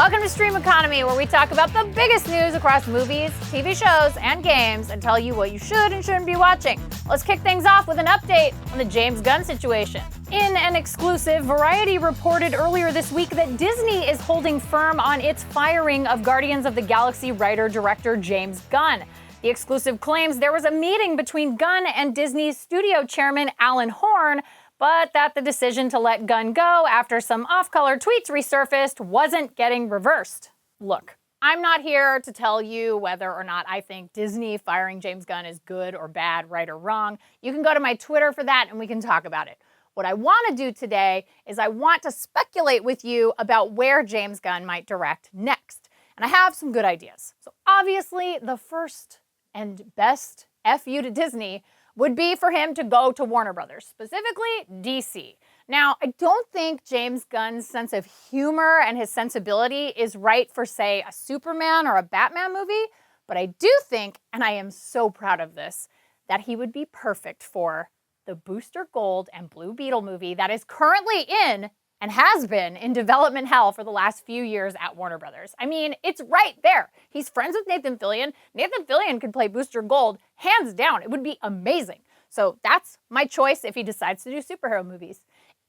Welcome to Stream Economy, where we talk about the biggest news across movies, TV shows, and games, and tell you what you should and shouldn't be watching. Let's kick things off with an update on the James Gunn situation. In an exclusive, Variety reported earlier this week that Disney is holding firm on its firing of Guardians of the Galaxy writer-director James Gunn. The exclusive claims there was a meeting between Gunn and Disney's studio chairman Alan Horn, but that the decision to let Gunn go after some off-color tweets resurfaced wasn't getting reversed. Look, I'm not here to tell you whether or not I think Disney firing James Gunn is good or bad, right or wrong. You can go to my Twitter for that and we can talk about it. What I want to do today is I want to speculate with you about where James Gunn might direct next. And I have some good ideas. So obviously, the first and best FU to Disney would be for him to go to Warner Brothers, specifically DC. Now, I don't think James Gunn's sense of humor and his sensibility is right for, say, a Superman or a Batman movie, but I do think, and I am so proud of this, that he would be perfect for the Booster Gold and Blue Beetle movie that is currently in and has been in development hell for the last few years at Warner Brothers. I mean, it's right there. He's friends with Nathan Fillion. Nathan Fillion could play Booster Gold, hands down. It would be amazing. So that's my choice if he decides to do superhero movies.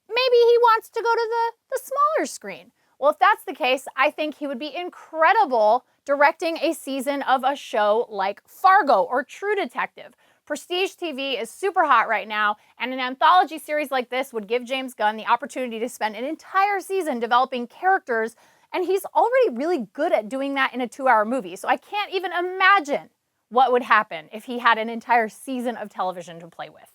Maybe he wants to go to the smaller screen. Well, if that's the case, I think he would be incredible directing a season of a show like Fargo or True Detective. Prestige TV is super hot right now, and an anthology series like this would give James Gunn the opportunity to spend an entire season developing characters, and he's already really good at doing that in a 2-hour movie. So I can't even imagine what would happen if he had an entire season of television to play with.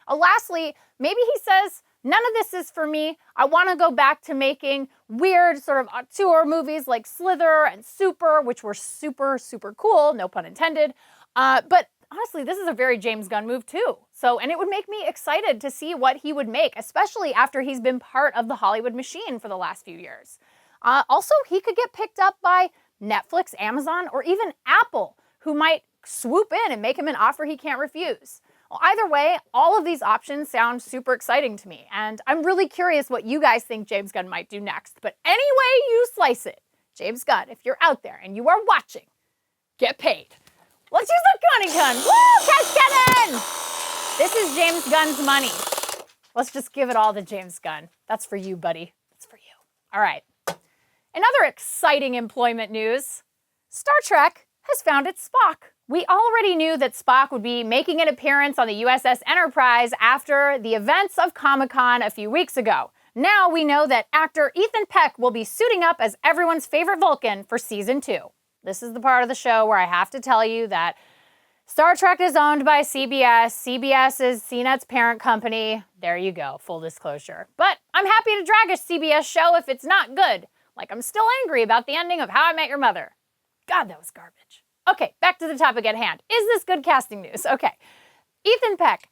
Lastly, maybe he says, none of this is for me. I want to go back to making weird sort of auteur movies like Slither and Super, which were super, super cool, no pun intended. But honestly, this is a very James Gunn move too. And it would make me excited to see what he would make, especially after he's been part of the Hollywood machine for the last few years. Also, he could get picked up by Netflix, Amazon, or even Apple, who might swoop in and make him an offer he can't refuse. Well, either way, all of these options sound super exciting to me, and I'm really curious what you guys think James Gunn might do next. But any way you slice it, James Gunn, if you're out there and you are watching, get paid. Let's use that Gunny gun. Woo! Catch Kevin! This is James Gunn's money. Let's just give it all to James Gunn. That's for you, buddy. That's for you. All right. In other exciting employment news, Star Trek has found its Spock. We already knew that Spock would be making an appearance on the USS Enterprise after the events of Comic-Con a few weeks ago. Now we know that actor Ethan Peck will be suiting up as everyone's favorite Vulcan for Season 2. This is the part of the show where I have to tell you that Star Trek is owned by CBS. CBS is CNET's parent company. There you go, full disclosure. But I'm happy to drag a CBS show if it's not good. Like, I'm still angry about the ending of How I Met Your Mother. God, that was garbage. Okay, back to the topic at hand. Is this good casting news? Okay, Ethan Peck.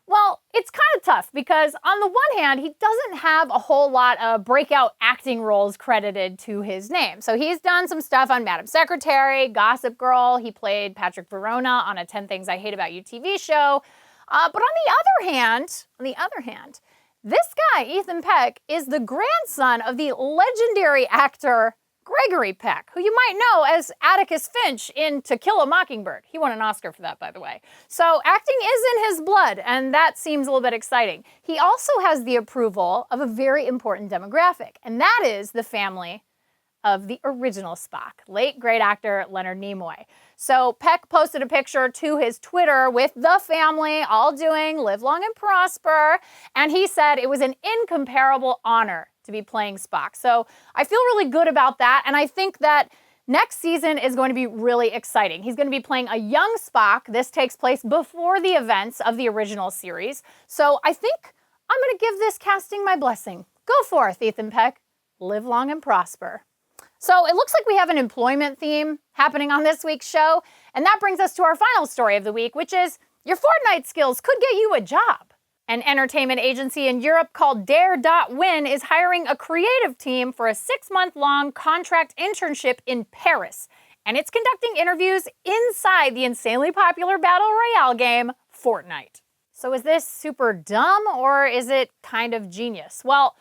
Well, it's kind of tough because on the one hand, he doesn't have a whole lot of breakout acting roles credited to his name. So he's done some stuff on Madam Secretary, Gossip Girl. He played Patrick Verona on a 10 Things I Hate About You TV show. But on the other hand, this guy, Ethan Peck, is the grandson of the legendary actor Gregory Peck, who you might know as Atticus Finch in To Kill a Mockingbird. He won an Oscar for that, by the way. So acting is in his blood, and that seems a little bit exciting. He also has the approval of a very important demographic, and that is the family of the original Spock, late great actor Leonard Nimoy. So Peck posted a picture to his Twitter with the family all doing Live Long and Prosper, and he said it was an incomparable honor to be playing Spock. So I feel really good about that, and I think that next season is going to be really exciting. He's going to be playing a young Spock. This takes place before the events of the original series. So I think I'm going to give this casting my blessing. Go forth, Ethan Peck. Live long and prosper. So it looks like we have an employment theme happening on this week's show, and that brings us to our final story of the week, which is your Fortnite skills could get you a job. An entertainment agency in Europe called Dare.Win is hiring a creative team for a 6-month-long contract internship in Paris. And it's conducting interviews inside the insanely popular Battle Royale game, Fortnite. So is this super dumb or is it kind of genius? Well,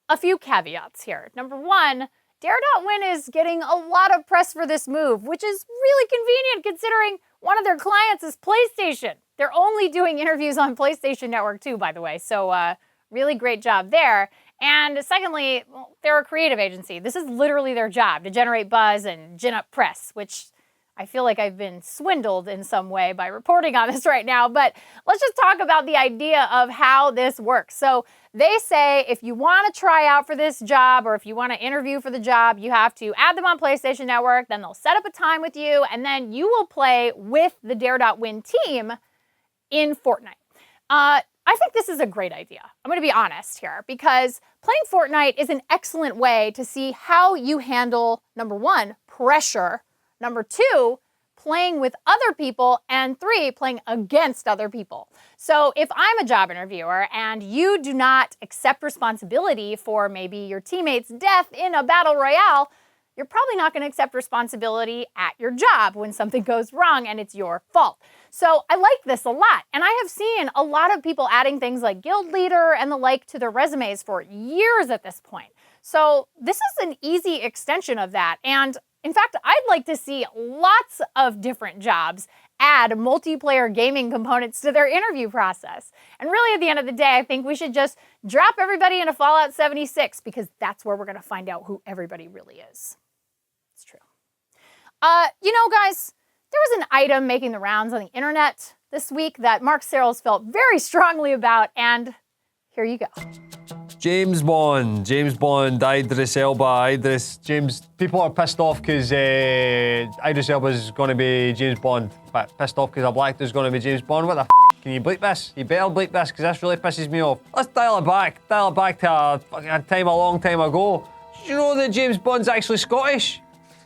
a few caveats here. Number one, Dare.win is getting a lot of press for this move, which is really convenient considering one of their clients is PlayStation. They're only doing interviews on PlayStation Network too, by the way, so really great job there. And secondly, they're a creative agency. This is literally their job, to generate buzz and gin up press, which I feel like I've been swindled in some way by reporting on this right now. But let's just talk about the idea of how this works. So they say if you want to try out for this job or if you want to interview for the job, you have to add them on PlayStation Network. Then they'll set up a time with you, and then you will play with the Dare.win team in Fortnite. I think this is a great idea. I'm going to be honest here, because playing Fortnite is an excellent way to see how you handle, number one, pressure, number two, playing with other people, and three, playing against other people. So if I'm a job interviewer and you do not accept responsibility for maybe your teammate's death in a battle royale, you're probably not going to accept responsibility at your job when something goes wrong and it's your fault. So I like this a lot. And I have seen a lot of people adding things like guild leader and the like to their resumes for years at this point. So this is an easy extension of that. And in fact, I'd like to see lots of different jobs add multiplayer gaming components to their interview process. And really, at the end of the day, I think we should just drop everybody into Fallout 76, because that's where we're going to find out who everybody really is. It's true. Guys, there was an item making the rounds on the internet this week that Mark Serrels felt very strongly about, and here you go. James Bond, Idris Elba, people are pissed off because Idris Elba's going to be James Bond, but pissed off because a black dude's going to be James Bond. What the f***? Can you bleep this? You better bleep this, because this really pisses me off. Let's dial it back to a long time ago. Did you know that James Bond's actually Scottish?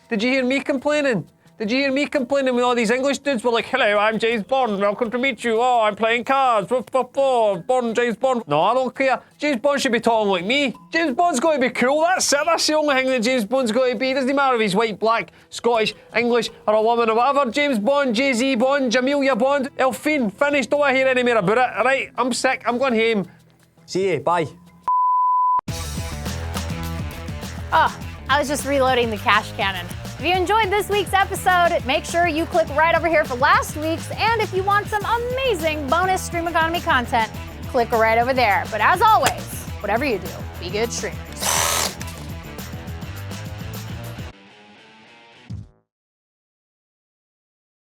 Did you hear me complaining? When all these English dudes were like, hello, I'm James Bond, welcome to meet you. Oh, I'm playing cards. Bond, James Bond. No, I don't care. James Bond should be talking like me. James Bond's got to be cool, that's it. That's the only thing that James Bond's got to be. It doesn't matter if he's white, black, Scottish, English, or a woman or whatever. James Bond, Jay-Z Bond, Jamelia Bond, Elfine, finished. Don't want to hear any more about it, alright? I'm sick, I'm going home. See you, bye. Oh, I was just reloading the cash cannon. If you enjoyed this week's episode, make sure you click right over here for last week's, and if you want some amazing bonus Stream Economy content, click right over there. But as always, whatever you do, be good streamers.